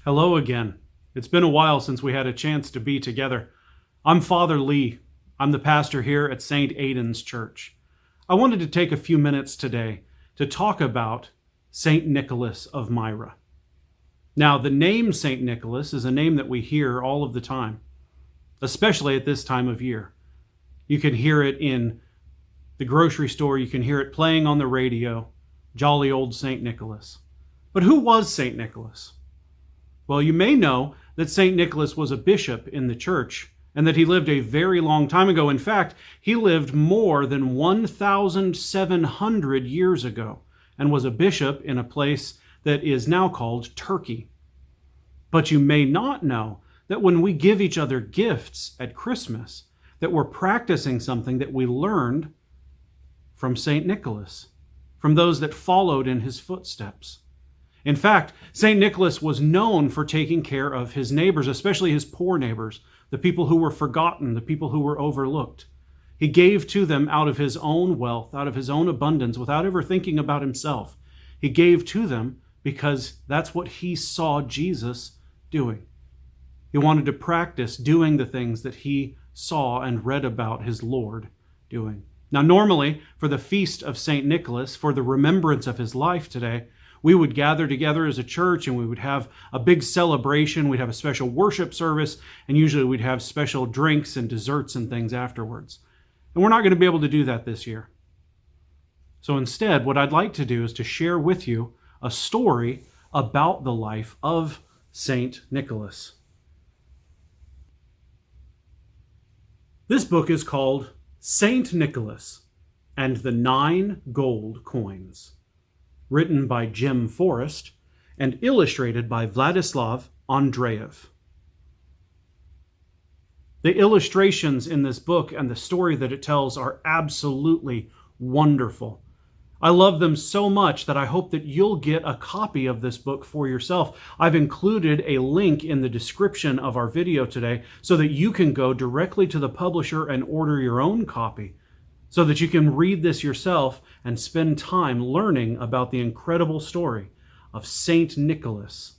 Hello again. It's been a while since we had a chance to be together. I'm Father Lee. I'm the pastor here at St. Aidan's Church. I wanted to take a few minutes today to talk about St. Nicholas of Myra. Now, the name St. Nicholas is a name that we hear all of the time, especially at this time of year. You can hear it in the grocery store. You can hear it playing on the radio. Jolly old St. Nicholas. But who was St. Nicholas? Well, you may know that St. Nicholas was a bishop in the church and that he lived a very long time ago. In fact, he lived more than 1,700 years ago and was a bishop in a place that is now called Turkey. But you may not know that when we give each other gifts at Christmas, that we're practicing something that we learned from St. Nicholas, from those that followed in his footsteps. In fact, St. Nicholas was known for taking care of his neighbors, especially his poor neighbors, the people who were forgotten, the people who were overlooked. He gave to them out of his own wealth, out of his own abundance, without ever thinking about himself. He gave to them because that's what he saw Jesus doing. He wanted to practice doing the things that he saw and read about his Lord doing. Now, normally, for the feast of St. Nicholas, for the remembrance of his life today, we would gather together as a church and we would have a big celebration. We'd have a special worship service, and usually we'd have special drinks and desserts and things afterwards. And we're not going to be able to do that this year. So instead, what I'd like to do is to share with you a story about the life of St. Nicholas. This book is called St. Nicholas and the 9 Gold Coins, written by Jim Forrest and illustrated by Vladislav Andrejev. The illustrations in this book and the story that it tells are absolutely wonderful. I love them so much that I hope that you'll get a copy of this book for yourself. I've included a link in the description of our video today so that you can go directly to the publisher and order your own copy, so that you can read this yourself and spend time learning about the incredible story of Saint Nicholas,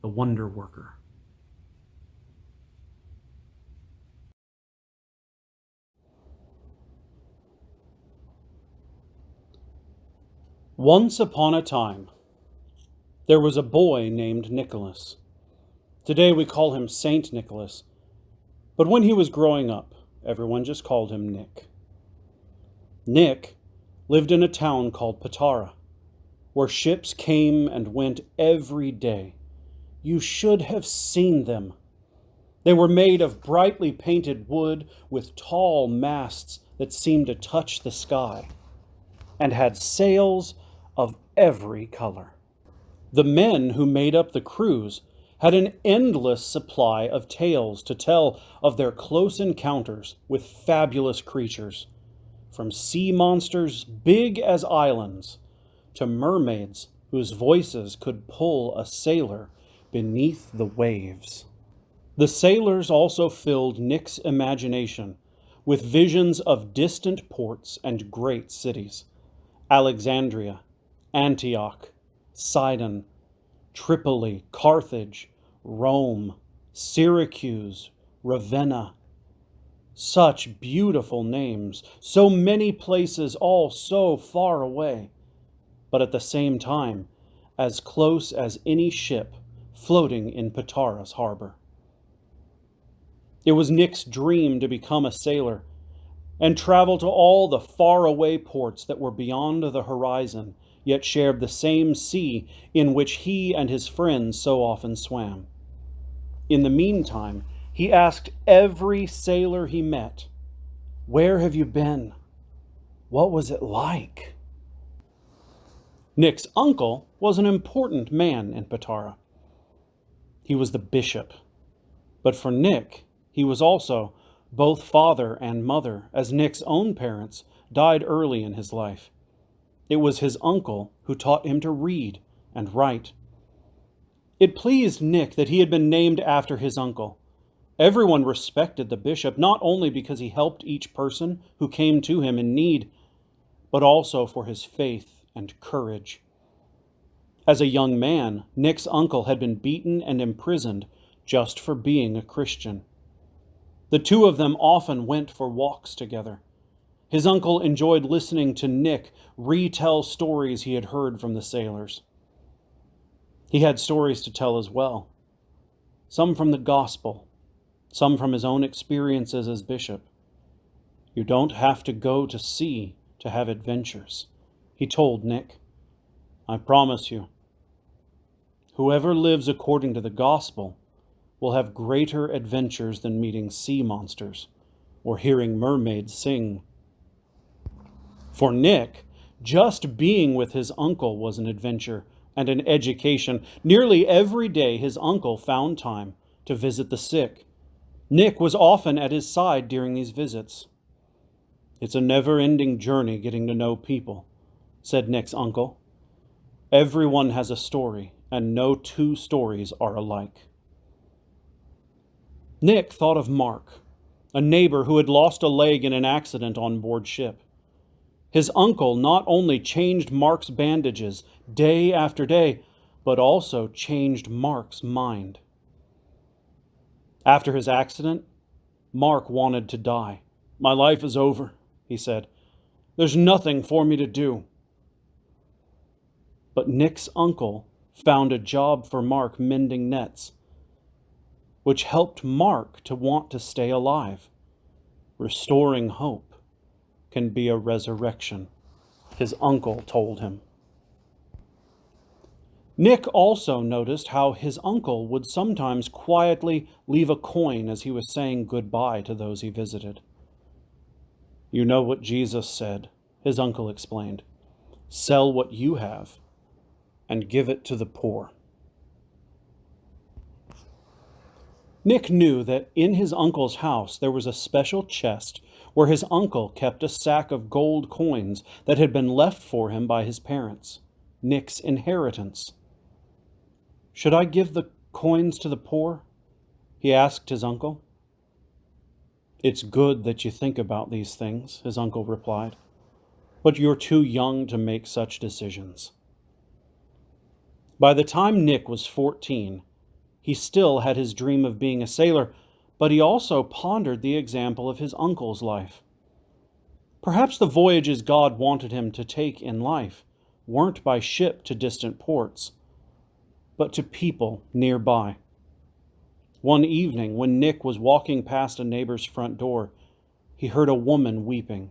the Wonder Worker. Once upon a time, there was a boy named Nicholas. Today we call him Saint Nicholas, but when he was growing up, everyone just called him Nick. Nick lived in a town called Patara, where ships came and went every day. You should have seen them. They were made of brightly painted wood with tall masts that seemed to touch the sky, and had sails of every color. The men who made up the crews had an endless supply of tales to tell of their close encounters with fabulous creatures, from sea monsters big as islands to mermaids whose voices could pull a sailor beneath the waves. The sailors also filled Nick's imagination with visions of distant ports and great cities: Alexandria, Antioch, Sidon, Tripoli, Carthage, Rome, Syracuse, Ravenna. Such beautiful names, so many places, all so far away, but at the same time, as close as any ship floating in Patara's harbor. It was Nick's dream to become a sailor and travel to all the faraway ports that were beyond the horizon, yet shared the same sea in which he and his friends so often swam. In the meantime, he asked every sailor he met, "Where have you been? What was it like?" Nick's uncle was an important man in Patara. He was the bishop. But for Nick, he was also both father and mother, as Nick's own parents died early in his life. It was his uncle who taught him to read and write. It pleased Nick that he had been named after his uncle. Everyone respected the bishop, not only because he helped each person who came to him in need, but also for his faith and courage. As a young man, Nick's uncle had been beaten and imprisoned just for being a Christian. The two of them often went for walks together. His uncle enjoyed listening to Nick retell stories he had heard from the sailors. He had stories to tell as well, some from the gospel, some from his own experiences as bishop. You don't have to go to sea to have adventures, he told Nick. I promise you, whoever lives according to the gospel will have greater adventures than meeting sea monsters or hearing mermaids sing. For Nick, just being with his uncle was an adventure and an education. Nearly every day his uncle found time to visit the sick. Nick was often at his side during these visits. It's a never-ending journey getting to know people, said Nick's uncle. Everyone has a story, and no two stories are alike. Nick thought of Mark, a neighbor who had lost a leg in an accident on board ship. His uncle not only changed Mark's bandages day after day, but also changed Mark's mind. After his accident, Mark wanted to die. My life is over, he said. There's nothing for me to do. But Nick's uncle found a job for Mark mending nets, which helped Mark to want to stay alive. Restoring hope can be a resurrection, his uncle told him. Nick also noticed how his uncle would sometimes quietly leave a coin as he was saying goodbye to those he visited. You know what Jesus said, his uncle explained. Sell what you have and give it to the poor. Nick knew that in his uncle's house there was a special chest where his uncle kept a sack of gold coins that had been left for him by his parents, Nick's inheritance. Should I give the coins to the poor? He asked his uncle. It's good that you think about these things, his uncle replied, but you're too young to make such decisions. By the time Nick was 14, he still had his dream of being a sailor, but he also pondered the example of his uncle's life. Perhaps the voyages God wanted him to take in life weren't by ship to distant ports, but to people nearby. One evening, when Nick was walking past a neighbor's front door, he heard a woman weeping.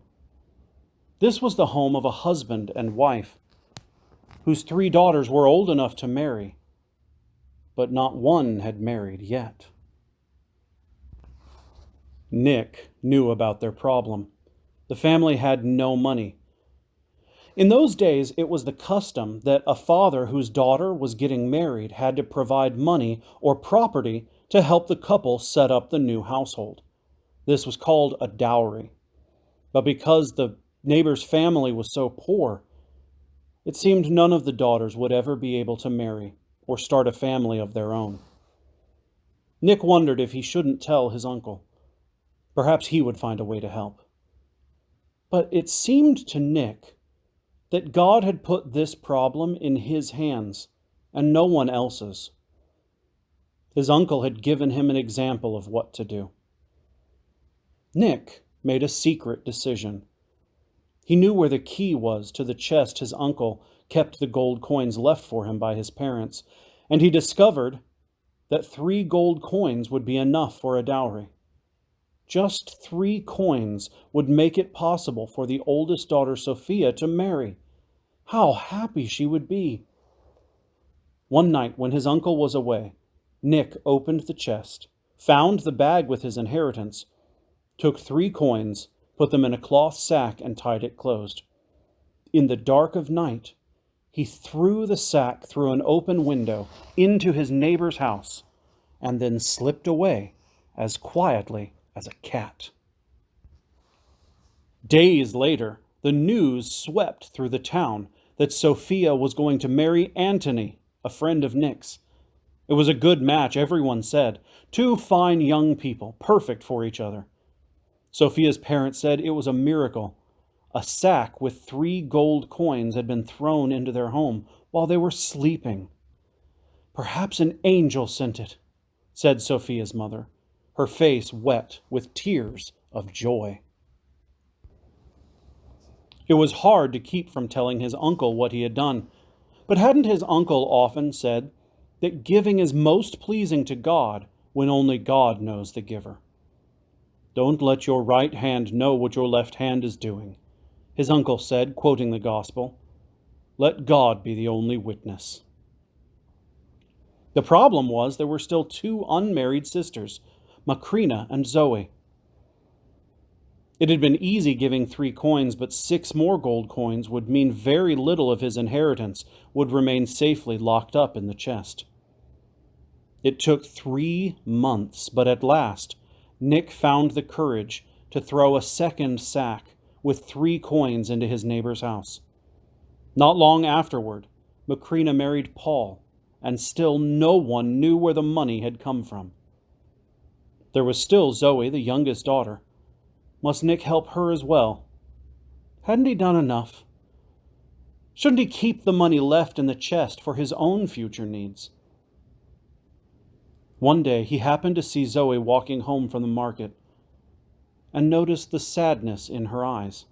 This was the home of a husband and wife, whose 3 daughters were old enough to marry, but not one had married yet. Nick knew about their problem. The family had no money. In those days, it was the custom that a father whose daughter was getting married had to provide money or property to help the couple set up the new household. This was called a dowry. But because the neighbor's family was so poor, it seemed none of the daughters would ever be able to marry or start a family of their own. Nick wondered if he shouldn't tell his uncle. Perhaps he would find a way to help. But it seemed to Nick that God had put this problem in his hands and no one else's. His uncle had given him an example of what to do. Nick made a secret decision. He knew where the key was to the chest his uncle kept the gold coins left for him by his parents, and he discovered that 3 gold coins would be enough for a dowry. Just 3 coins would make it possible for the oldest daughter, Sophia, to marry. How happy she would be! One night, when his uncle was away, Nick opened the chest, found the bag with his inheritance, took 3 coins, put them in a cloth sack, and tied it closed. In the dark of night, he threw the sack through an open window into his neighbor's house, and then slipped away as quietly as a cat. Days later, the news swept through the town that Sophia was going to marry Antony, a friend of Nick's. It was a good match, everyone said. 2 fine young people, perfect for each other. Sophia's parents said it was a miracle. A sack with 3 gold coins had been thrown into their home while they were sleeping. Perhaps an angel sent it, said Sophia's mother, her face wet with tears of joy. It was hard to keep from telling his uncle what he had done, but hadn't his uncle often said that giving is most pleasing to God when only God knows the giver? Don't let your right hand know what your left hand is doing, his uncle said, quoting the gospel. Let God be the only witness. The problem was there were still 2 unmarried sisters, Macrina and Zoe. It had been easy giving 3 coins, but 6 more gold coins would mean very little of his inheritance would remain safely locked up in the chest. It took 3 months, but at last Nick found the courage to throw a second sack with 3 coins into his neighbor's house. Not long afterward, Macrina married Paul, and still no one knew where the money had come from. There was still Zoe, the youngest daughter. Must Nick help her as well? Hadn't he done enough? Shouldn't he keep the money left in the chest for his own future needs? One day he happened to see Zoe walking home from the market and noticed the sadness in her eyes.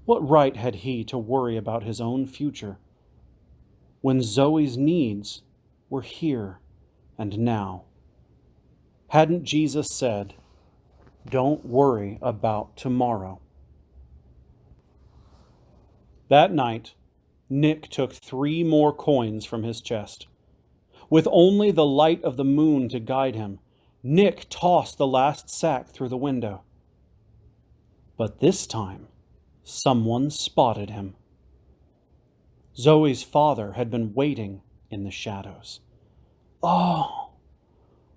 What right had he to worry about his own future when Zoe's needs were here and now? Hadn't Jesus said, "Don't worry about tomorrow"? That night, Nick took 3 more coins from his chest. With only the light of the moon to guide him, Nick tossed the last sack through the window. But this time, someone spotted him. Zoe's father had been waiting in the shadows. "Oh,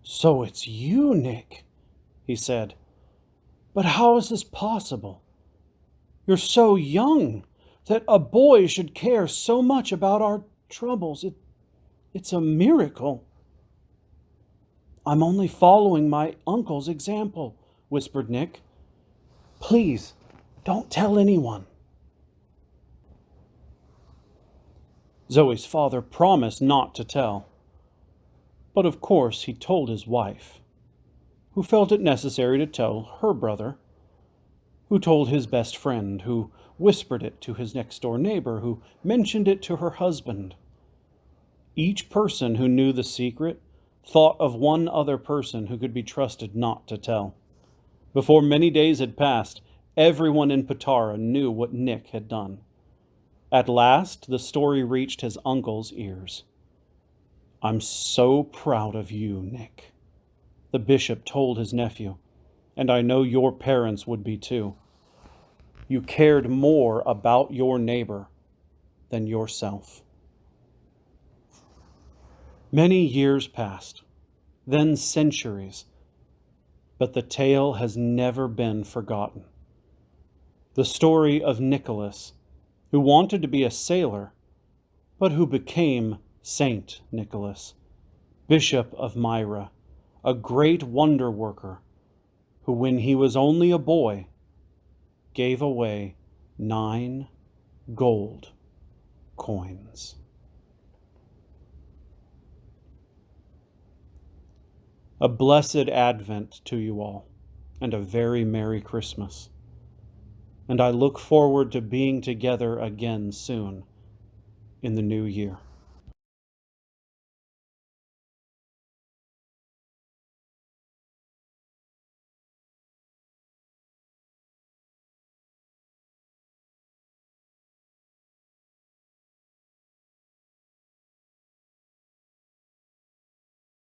so it's you, Nick," he said. "But how is this possible? You're so young that a boy should care so much about our troubles. It's a miracle." "I'm only following my uncle's example," whispered Nick. "Please, don't tell anyone." Zoe's father promised not to tell. But of course he told his wife, who felt it necessary to tell her brother, who told his best friend, who whispered it to his next-door neighbor, who mentioned it to her husband. Each person who knew the secret thought of one other person who could be trusted not to tell. Before many days had passed, everyone in Patara knew what Nick had done. At last, the story reached his uncle's ears. "I'm so proud of you, Nick," the bishop told his nephew, "and I know your parents would be too. You cared more about your neighbor than yourself." Many years passed, then centuries, but the tale has never been forgotten. The story of Nicholas, who wanted to be a sailor, but who became Saint Nicholas, Bishop of Myra, a great wonder worker, who, when he was only a boy, gave away 9 gold coins. A blessed Advent to you all, and a very Merry Christmas. And I look forward to being together again soon in the new year.